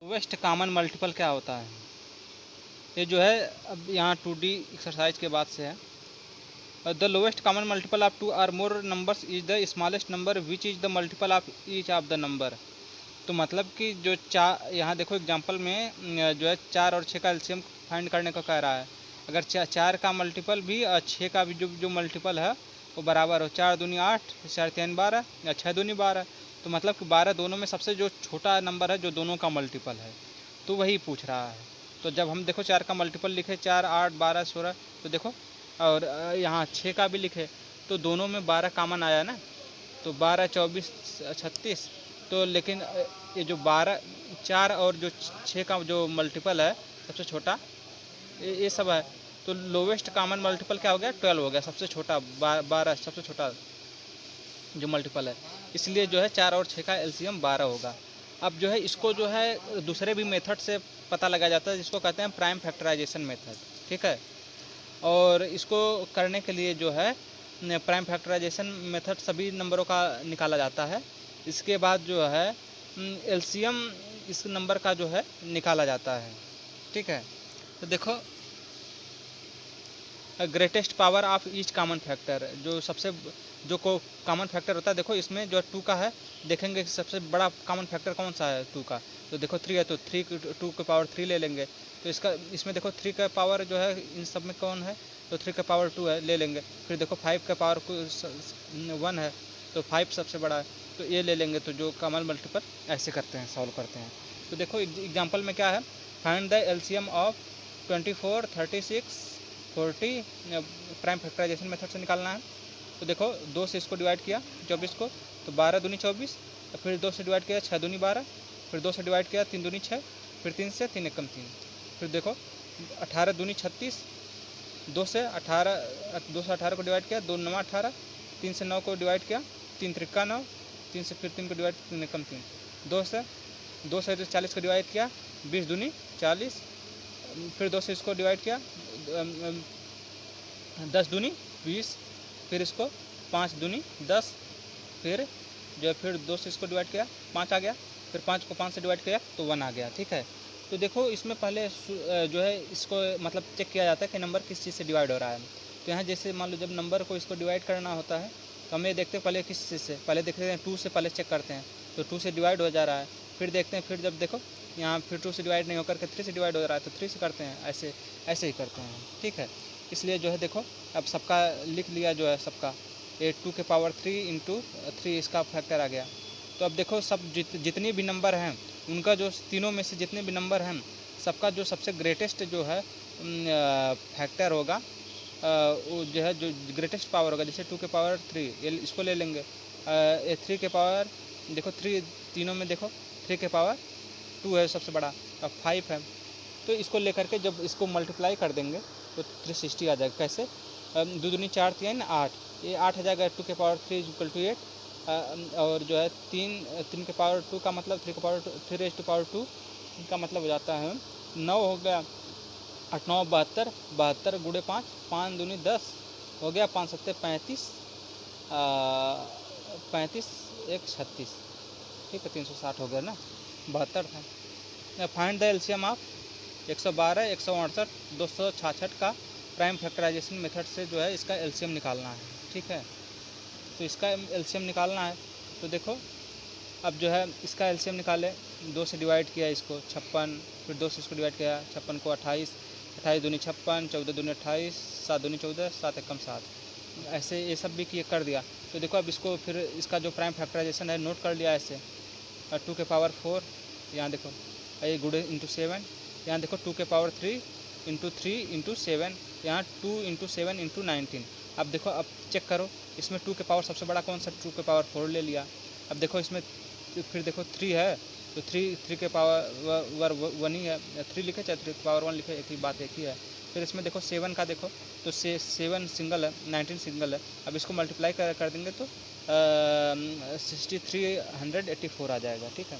Lowest common multiple क्या होता है? ये जो है अब यहाँ 2D एक्सरसाइज के बाद से है। The lowest common multiple of two or more numbers is the smallest number which is the multiple of each of the number. तो मतलब कि जो चार, यहाँ देखो एग्जांपल में जो है 4 और 6 का एलसीएम फाइंड करने को कह रहा है। अगर 4 का मल्टीपल भी और 6 का भी जो मल्टीपल है वो बराबर हो, 4 दूनी 8, 4 3 12 या 6 दूनी 12, तो मतलब कि 12 दोनों में सबसे जो छोटा नंबर है जो दोनों का मल्टीपल है, तो वही पूछ रहा है। तो जब हम देखो 4 का मल्टीपल लिखे 4 8 12 16, तो देखो और यहाँ 6 का भी लिखे तो दोनों में 12 कॉमन आया ना, तो 12 24 36। तो लेकिन ये जो 12 4 और जो 6 का जो मल्टीपल है सबसे छोटा, ये सब है। तो लोवेस्ट कॉमन मल्टीपल क्या हो गया? 12 हो गया, सबसे छोटा 12 सबसे छोटा जो मल्टीपल है। इसलिए जो है 4 और 6 का एलसीएम 12 होगा। अब जो है इसको जो है दूसरे भी मेथड से पता लगा जाता है, जिसको कहते हैं प्राइम फैक्टराइजेशन मेथड। ठीक है, और इसको करने के लिए जो है प्राइम फैक्टराइजेशन मेथड सभी नंबरों का निकाला जाता है। इसके बाद जो है एलसीएम इस नंबर का जो है निकाला जाता है। ठीक है, तो देखो greatest power of each common factor, जो सबसे जो को कॉमन फैक्टर होता है, देखो इसमें जो 2 का है, देखेंगे कि सबसे बड़ा कॉमन फैक्टर कौन सा है 2 का, तो देखो 3 है, तो 3 2 के पावर 3 ले लेंगे। तो इसमें देखो 3 का पावर जो है इन सब में कौन है, तो 3 का पावर 2 है, ले लेंगे। फिर देखो 5 का पावर 1 है, तो 5 सबसे बड़ा है, तो ये ले लेंगे। तो जो कॉमन मल्टीपल ऐसे करते हैं, सॉल्व करते हैं। तो देखो एग्जाम्पल में क्या है, find the LCM of 24 36 40, prime factorization method से निकालना है। तो देखो 2 से इसको डिवाइड किया 24 को, तो 12 दूनी 24, फिर 2 से डिवाइड किया 6 दूनी 12, फिर 2 से डिवाइड किया 3 दूनी 6, फिर 3 से 3 एकम 3, फिर देखो 18 दूनी 36, 2 से 18 को डिवाइड किया, 2 9 18, 3 से 9 को डिवाइड किया, 3 त्रिका 9, 3 से फिर 3 को डिवाइड 3 एकम 3, 2 से 40 को डिवाइड किया, 20 दूनी 40, फिर 2 से इसको डिवाइड किया 10 दूनी 20, फिर इसको 5 दूनी 10, फिर जो है फिर 2 से इसको डिवाइड किया 5 आ गया, फिर 5 को 5 से डिवाइड किया तो 1 आ गया। ठीक है, तो देखो इसमें पहले जो है इसको मतलब चेक किया जाता है कि नंबर किस चीज़ से डिवाइड हो रहा है। तो यहाँ जैसे मान लो जब नंबर को इसको डिवाइड करना होता है तो हम ये देखते हैं पहले किस चीज़ से, पहले देखते हैं 2 से पहले चेक करते हैं, तो 2 से डिवाइड हो जा रहा है, फिर देखते हैं, फिर जब देखो यहाँ फिर 2 से डिवाइड नहीं होकर के 3 से डिवाइड हो रहा है तो 3 से करते हैं, ऐसे ही करते हैं। ठीक है, इसलिए जो है देखो अब सबका लिख लिया जो है सबका, ये 2 के पावर 3 इंटू 3 इसका फैक्टर आ गया। तो अब देखो सब जितनी भी नंबर हैं उनका जो तीनों में से जितने भी नंबर हैं सबका जो सबसे ग्रेटेस्ट जो है फैक्टर होगा, वो जो है जो ग्रेटेस्ट पावर होगा, जैसे 2 के पावर 3 ये इसको ले लेंगे, 3 के पावर देखो 3 तीनों में देखो 3 के पावर 2 है सबसे बड़ा, अब 5 है, तो इसको लेकर के जब इसको मल्टीप्लाई कर देंगे तो 360 आ जाएगा। कैसे? 2 दूनी 4 3 8, ये 8 आ जाएगा, 2 के पावर 3 इक्वल टू 8, और जो है 3 के पावर 2 का मतलब 3 के पावर 3 रेज टू पावर 2 का मतलब हो जाता है 9 हो गया, 8 9 72, 72 गुणे 5, 5 दूनी 10 हो गया, 5 7 35, 35 1 36, ठीक है 360 हो गया ना, 72 था। फाइंड द एलसीएम ऑफ 112 168 266 का प्राइम फैक्टराइजेशन मेथड से जो है इसका एलसीएम निकालना है। ठीक है, तो इसका एलसीएम निकालना है। तो देखो अब जो है इसका एलसीएम निकाले, 2 से डिवाइड किया इसको 56, फिर 2 से इसको डिवाइड किया 56 को 28, 28 दूनी 56, 14 दूनी 28, 7 दूनी 14, 7 एकम 7, ऐसे ये सब भी किए कर दिया। तो देखो अब इसको फिर इसका जो प्राइम फैक्टराइजेशन है नोट कर लिया ऐसे, 2 के पावर 4 यहाँ देखो, ये गुणे इंटू 7, यहाँ देखो 2 के पावर 3 इंटू 3 इंटू 7, यहाँ 2 इंटू 7 इंटू 19। अब देखो अब चेक करो इसमें 2 के पावर सबसे बड़ा कौन सा, 2 के पावर 4 ले लिया। अब देखो इसमें फिर देखो 3 है, तो 3 के पावर 1 ही है, 3 लिखे चाहे 3 के पावर 1 लिखे, एक ही बात एक ही है। फिर इसमें देखो 7 का देखो, तो 7 सिंगल है, 19 सिंगल है। अब इसको मल्टीप्लाई कर देंगे तो 6384 आ जाएगा। ठीक है,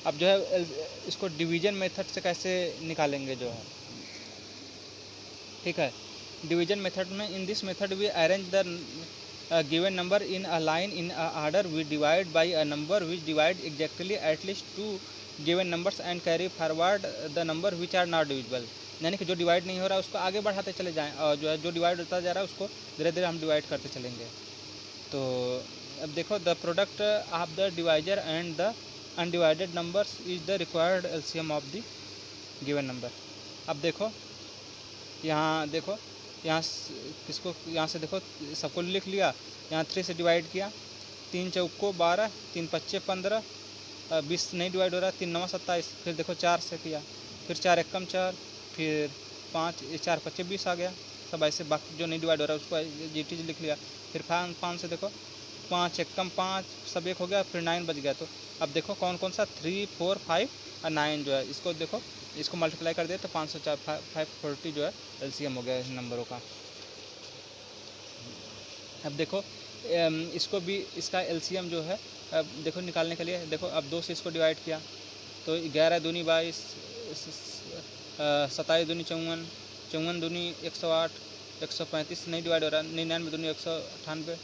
अब जो है इसको डिवीजन मेथड से कैसे निकालेंगे जो है, ठीक है, डिवीजन मेथड में in this method we arrange the given number in a line in a order we divide by a number which divide exactly at least 2 given numbers and carry forward the number which are not divisible, यानी कि जो divide नहीं हो रहा है उसको आगे बढ़ाते चले जाएं, और जो है जो डिवाइड होता जा रहा है उसको धीरे धीरे हम डिवाइड करते चलेंगे। तो अब देखो, the product of the divisor and the undivided numbers is the required LCM of the given number. अब देखो यहाँ देखो, यहाँ किसको, यहाँ से देखो सबको लिख लिया, यहाँ 3 से डिवाइड किया, 3 चौको 12, 3 पच्चे 15, 20 नहीं डिवाइड हो रहा, 3 9 27, फिर देखो 4 से किया, फिर 4 एकम 4, फिर 5 4 पच्चे 20 आ गया। सब ऐसे बाकी जो नहीं डिवाइड हो रहा है उसको जीटी लिख लिया, फिर 5 से देखो 5 एकम 5, सब एक हो गया, फिर 9 बच गया। तो अब देखो कौन कौन सा 3 4 5 और 9 जो है, इसको देखो, इसको मल्टीप्लाई कर दिया तो 504 540 जो है एलसीएम हो गया इन नंबरों का। अब देखो इसको भी, इसका एलसीएम जो है अब देखो निकालने के लिए, देखो अब 2 से इसको डिवाइड किया तो 11 दूनी 22, 27 दूनी 54, 54 दूनी 108, 135 नहीं डिवाइड हो रहा, 99 दूनी 198,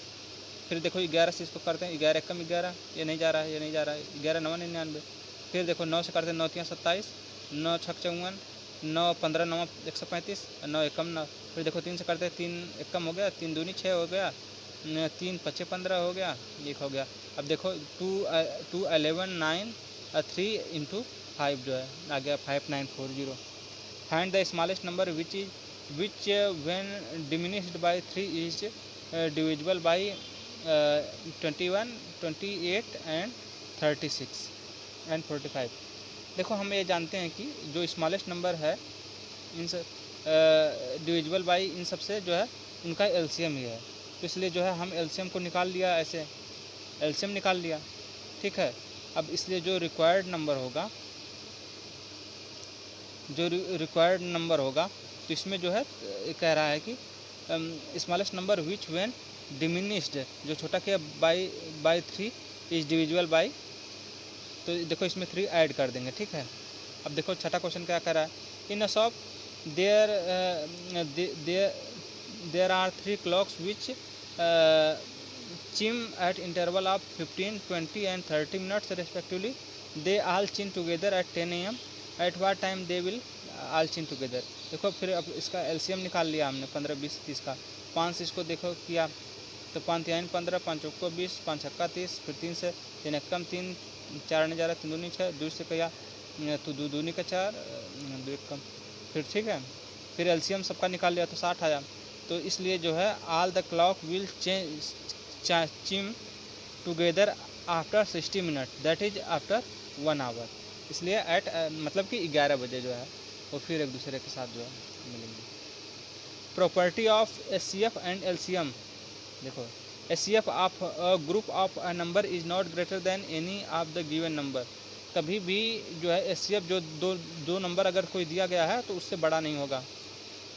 फिर देखो 11 से इसको करते हैं, 11 एकम 11, ये नहीं जा रहा है, ये नहीं जा रहा है, 11 9 99, फिर देखो 9 से करते हैं, 9 3 27, 9 6 54, 9 15 9 135, 9 एकम 9, फिर देखो 3 से करते हैं, 3 एकम हो गया, 3 दूनी 6 हो गया, 3 पच्चे 15 हो गया, 1 हो गया। अब देखो 2 11 9 3 इंटू 5 जो है आ गया 5940। Find the smallest number which when diminished by 3 is divisible by 21 28 and 36 and 45। देखो हम ये जानते हैं कि जो स्मॉलेस्ट नंबर है इन डिविजिबल बाई इन सब से जो है उनका एलसीएम ही है, तो इसलिए जो है हम एलसीएम को निकाल लिया, ऐसे एलसीएम निकाल लिया, ठीक है। अब इसलिए जो रिक्वायर्ड नंबर होगा, तो इसमें जो है कह रहा है कि smallest number which when diminished, जो छोटा किया बाई 3 इज डिविजिबल बाई, तो देखो इसमें 3 ऐड कर देंगे, ठीक है। अब देखो छठा क्वेश्चन क्या कर रहा है, in a shop there are 3 clocks which chime at interval of 15 20 and 30 minutes respectively, they all chime together at 10 am, at what time they will all chime together। देखो फिर अब इसका एलसीएम निकाल लिया हमने 15 20 30 का, 5 से इसको देखो किया तो 5 3 15, 5 चौको 20, 5 छक्का 30, फिर 3 से 3 एकम 3, 4 नहीं जा रहा, 3 दूनी 6, 2 से किया तो 2 दूनी का 4, 2 एकम, फिर ठीक है, फिर एलसीएम सबका निकाल लिया तो 60 आया। तो इसलिए जो है all the clock will chime together after 60 minute, that is after 1 hour, इसलिए एट मतलब कि 11 बजे जो है वो फिर एक दूसरे के साथ जो है मिलेंगे। Property of HCF and LCM, देखो HCF of a group of a number is not greater than any of the given number, कभी भी जो है एचसीएफ जो दो नंबर अगर कोई दिया गया है तो उससे बड़ा नहीं होगा।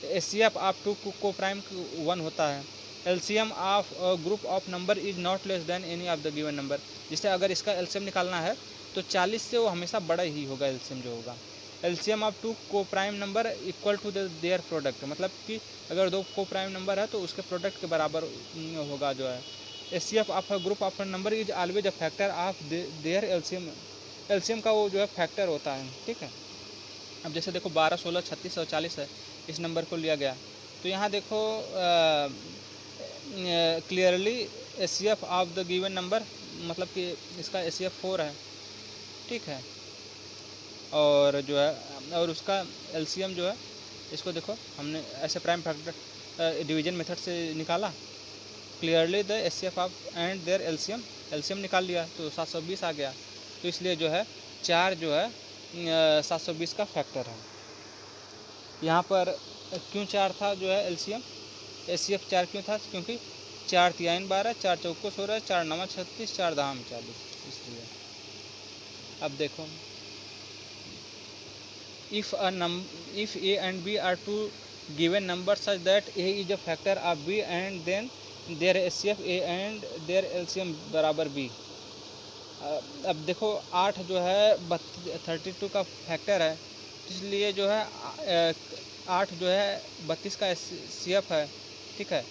एचसीएफ ऑफ 2 को प्राइम 1 होता है। LCM of group of number is not less than any of the given number, जिससे अगर इसका एलसीएम निकालना है तो 40 से वो हमेशा बड़ा ही होगा एलसीएम जो होगा। एलसीएम ऑफ 2 को prime number equal to their product, मतलब कि अगर 2 को प्राइम नंबर है तो उसके प्रोडक्ट के बराबर होगा जो है। HCF of a group of number is always a factor of their LCM, LCM का वो जो है फैक्टर होता है, ठीक है। अब जैसे देखो 12 16 36 और 40 है, इस नंबर को लिया गया तो यहाँ देखो clearly HCF of the given number, मतलब कि इसका एचसीएफ 4 है, ठीक है। और जो है और उसका एलसीएम जो है, इसको देखो हमने ऐसे प्राइम फैक्टर डिवीजन मेथड से निकाला, clearly the HCF of and their LCM निकाल लिया तो 720 आ गया। तो इसलिए जो है 4 जो है 720 का फैक्टर है। यहाँ पर क्यों 4 था जो है एलसीएम, एचसीएफ 4 क्यों था, क्योंकि 4 3 12, 4 चौको 16, 4 9 36, 4 10 40, इसलिए। अब देखो if A and B are two given numbers such that A is a factor of B and then their HCF A and their LCM बराबर B। अब देखो 8 जो है 32 का फैक्टर है, इसलिए जो है 8 जो है 32 का HCF है, ठीक है।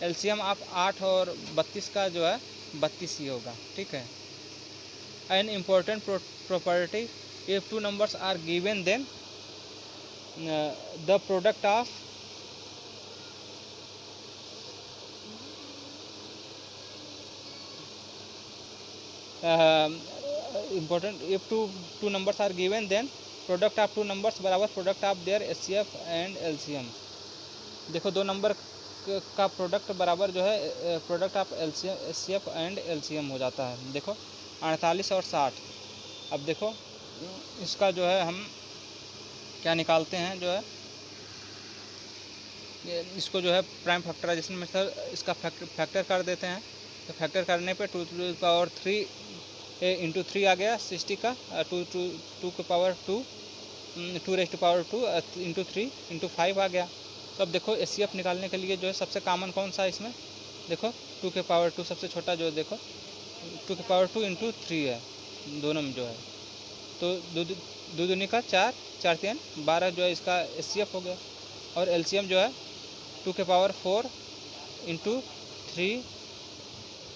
एलसीएम आप 8 और 32 का जो है 32 ही होगा, ठीक है। An important property if two numbers are given, then the product of important, if two numbers are given, then product of two numbers बराबर product of their HCF and LCM. देखो दो नंबर का प्रोडक्ट बराबर जो है product of HCF and LCM हो जाता है। देखो 48 और 60। अब देखो इसका जो है हम क्या निकालते हैं, जो है इसको जो है प्राइम फैक्टराइजेशन मेथड इसका फैक्टर कर देते हैं। तो फैक्टर करने पे 2 टू पावर 3 इंटू 3 आ गया 60 का, 2 के पावर 2 2 पावर 2 इंटू 3 इंटू 5 आ गया। तो अब देखो एचसीएफ निकालने के लिए जो है सबसे कॉमन कौन सा है इसमें, देखो 2 के पावर 2 सबसे छोटा जो है, देखो 2 के पावर 2 इंटू 3 है दोनों में जो है, तो दो दूनी का 4 4 3 12 जो है इसका एचसीएफ हो गया। और एलसीएम जो है 2 के पावर 4 इंटू 3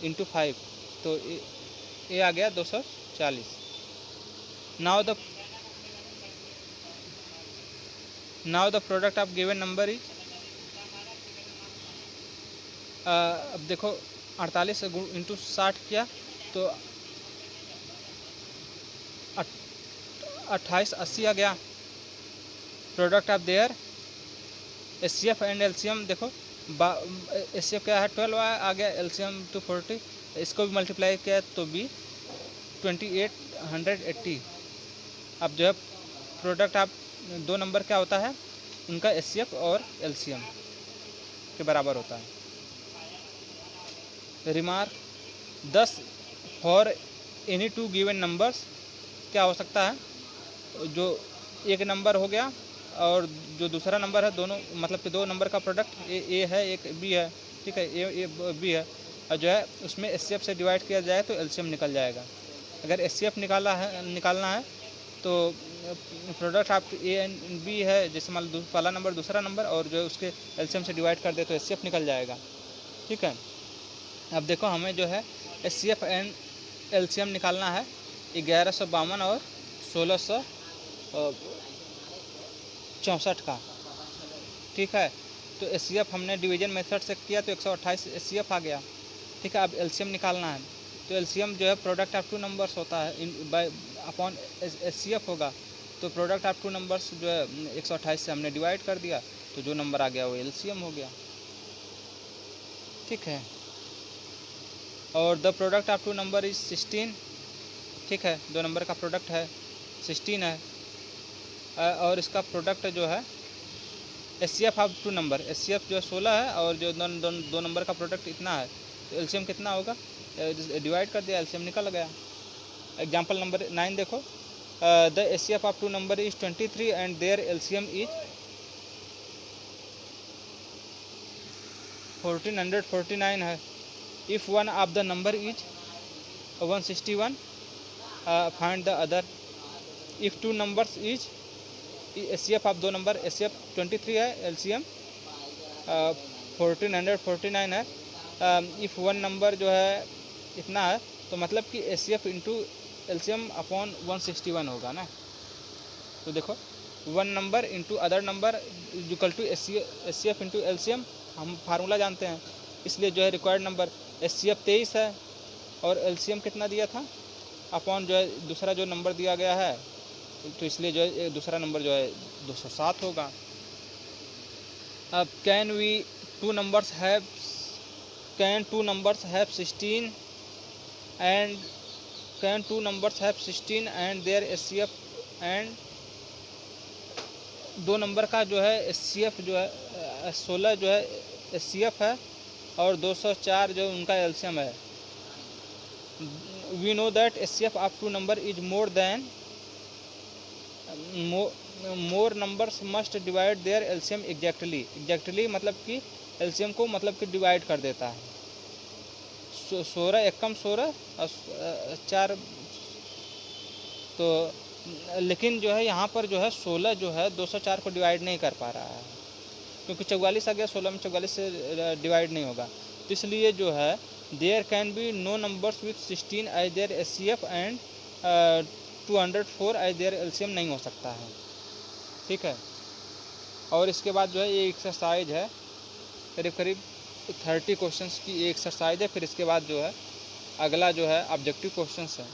इंटू 5, तो ये आ गया 240। Now the product of given number is, अब देखो 48 इंटू 60 किया तो 28 80 आ गया। Product of their HCF and LCM, देखो एचसीएफ क्या है 12 आ गया, एलसीएम 240, इसको भी मल्टीप्लाई किया तो भी 2880। अब जो है प्रोडक्ट ऑफ दो नंबर क्या होता है, उनका एचसीएफ और एलसीएम के बराबर होता है। Remark 10 for any two given numbers, क्या हो सकता है, जो एक नंबर हो गया और जो दूसरा नंबर है, दोनों मतलब कि दो नंबर का प्रोडक्ट ए है एक बी है, ठीक है, ए बी है, और जो है उसमें एचसीएफ से डिवाइड किया जाए तो एलसीएम निकल जाएगा। अगर एचसीएफ निकालना है तो product of A and B है, जैसे मान लो पहला नंबर दूसरा नंबर, और जो है उसके एलसीएम से डिवाइड कर दे तो एचसीएफ निकल जाएगा, ठीक है। अब देखो हमें जो है एचसीएफ एंड एलसीएम निकालना है 1152 और 1664 का, ठीक है। तो एचसीएफ हमने डिवीजन मेथड से किया तो 128 एचसीएफ आ गया, ठीक है। अब एलसीएम निकालना है तो एलसीएम जो है प्रोडक्ट ऑफ टू नंबर्स होता है बाय अपॉन एचसीएफ होगा, तो प्रोडक्ट ऑफ टू नंबर्स जो है 128 से हमने डिवाइड कर दिया तो जो नंबर आ गया वो एलसीएम हो गया, ठीक है। और the product of two number is 16, ठीक है, दो नंबर का प्रोडक्ट है 16 है, और इसका प्रोडक्ट जो है HCF of two number, HCF जो है 16 है और जो दो नंबर का प्रोडक्ट इतना है, तो एलसीएम कितना होगा, डिवाइड कर दिया एलसीएम निकल गया। एग्जाम्पल नंबर 9 देखो, the HCF of two number is 23 and their LCM is 1449 है। If one of the number is 161 find the other. If two numbers is, HCF of दो नंबर, एचसीएफ 23 है, LCM 1449 है। If one number जो है इतना है तो मतलब कि एचसीएफ इंटू एलसीएम अपॉन 161 होगा ना। तो देखो one number into other number equal to HCF into LCM, हम फार्मूला जानते हैं, इसलिए जो है रिक्वायर्ड नंबर एचसीएफ 23 है और एलसीएम कितना दिया था अपॉन जो है दूसरा जो नंबर दिया गया है, तो इसलिए जो है दूसरा नंबर जो है 207 होगा। अब can two numbers have 16 and can two numbers have 16 and their HCF, and दो नंबर का जो है एचसीएफ जो है 16 जो है एचसीएफ है और 204 जो उनका एलसीएम है। We know that HCF of two number is more than more numbers must divide their LCM exactly मतलब कि एलसीएम को मतलब कि डिवाइड कर देता है। 16 एकम 16 और 4, तो लेकिन जो है यहाँ पर जो है 16 जो है 204 को डिवाइड नहीं कर पा रहा है, क्योंकि 44 आ गया, 16 में 44 से डिवाइड नहीं होगा, तो इसलिए जो है there can be no numbers with 16 as their HCF and 204 as their LCM नहीं हो सकता है, ठीक है। और इसके बाद जो है ये एक्सरसाइज है, करीब करीब 30 क्वेश्चंस की ये एक्सरसाइज है। फिर इसके बाद जो है अगला जो है ऑब्जेक्टिव क्वेश्चंस है।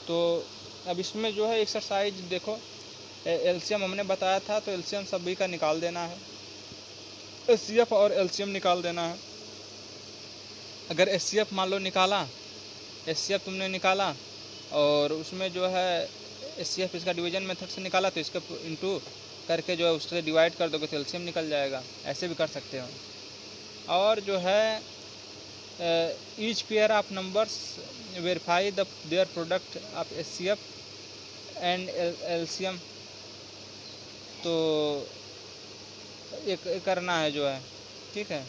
तो अब इसमें जो है एक्सरसाइज देखो, एलसीएम हमने बताया था, तो एलसीएम सभी का निकाल देना है, एचसीएफ और एलसीएम निकाल देना है। अगर एचसीएफ मान लो निकाला, एचसीएफ तुमने निकाला और उसमें जो है एचसीएफ इसका डिवीजन मेथड से निकाला, तो इसका इंटू करके जो है उससे डिवाइड कर दोगे तो एलसीएम निकल जाएगा, ऐसे भी कर सकते हो। और जो है each pair of numbers verify their product of HCF and LCM, तो एक करना है जो है, ठीक है।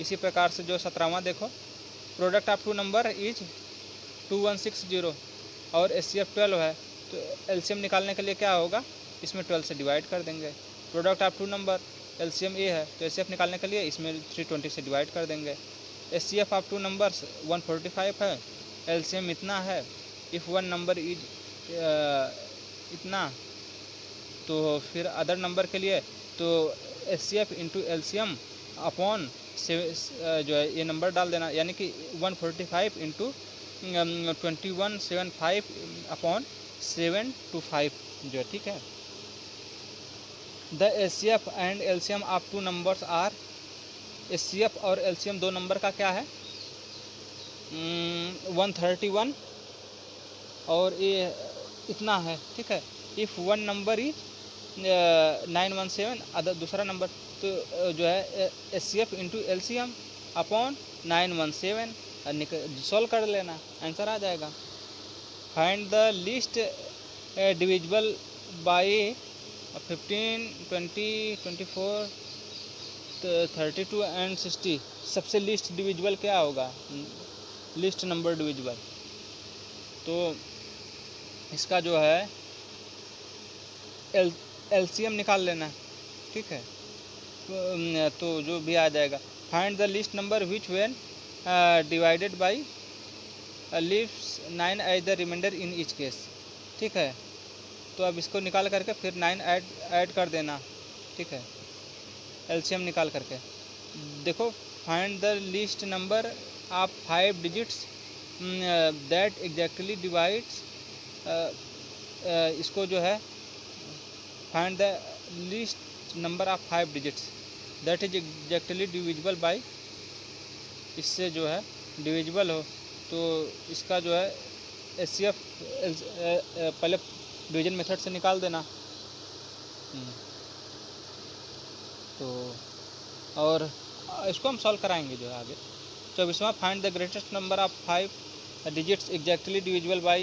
इसी प्रकार से जो 17वां देखो, product of two number is 2160 और एचसीएफ 12 है, तो एलसीएम निकालने के लिए क्या होगा, इसमें 12 से डिवाइड कर देंगे। Product of two number LCM A है, तो एचसीएफ निकालने के लिए इसमें 320 से डिवाइड कर देंगे। एचसीएफ ऑफ टू नंबर्स 145 है, एलसीएम इतना है। इफ़ वन नंबर इज इतना, तो फिर अदर नंबर के लिए तो एचसीएफ इंटू एलसीएम अपॉन जो है ये नंबर डाल देना, यानी कि 145 इंटू 2175 अपॉन 725 जो है, ठीक है। The HCF and LCM of two numbers are, HCF और एलसीएम दो नंबर का क्या है, 131 और ये इतना है, ठीक है। If one number is 917 other दूसरा नंबर, तो जो है HCF into LCM upon 917 solve कर लेना, आंसर आ जाएगा। Find the list divisible by 15, 20, 24, 32 and 60। सबसे लिस्ट डिविजिबल क्या होगा, लिस्ट नंबर डिविजिबल, तो इसका जो है एलसीएम निकाल लेना, ठीक है। तो जो भी आ जाएगा, find the least number which when divided by leaves 9 as the remainder in each case, ठीक है। तो अब इसको निकाल करके फिर 9 ऐड कर देना, ठीक है, एलसीएम निकाल करके। देखो, find the least number of 5 digits that exactly divides, इसको जो है find the least number of 5 digits that is exactly divisible bye, इससे जो है डिविजिबल हो, तो इसका जो है एचसीएफ पहले डिवीजन मेथड से निकाल देना। तो और इसको हम सॉल्व कराएंगे जो है आगे। 24वां, find the greatest number of 5 digits exactly divisible by,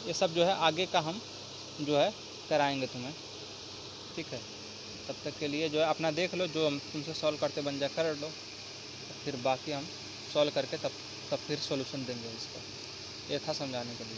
ये सब जो है आगे का हम जो है कराएंगे तुम्हें, ठीक है। तब तक के लिए जो है अपना देख लो, जो हम तुमसे सॉल्व करते बन जा कर लो, फिर बाकी हम सॉल्व करके तब फिर सॉल्यूशन देंगे इसका। ये था समझाने के लिए।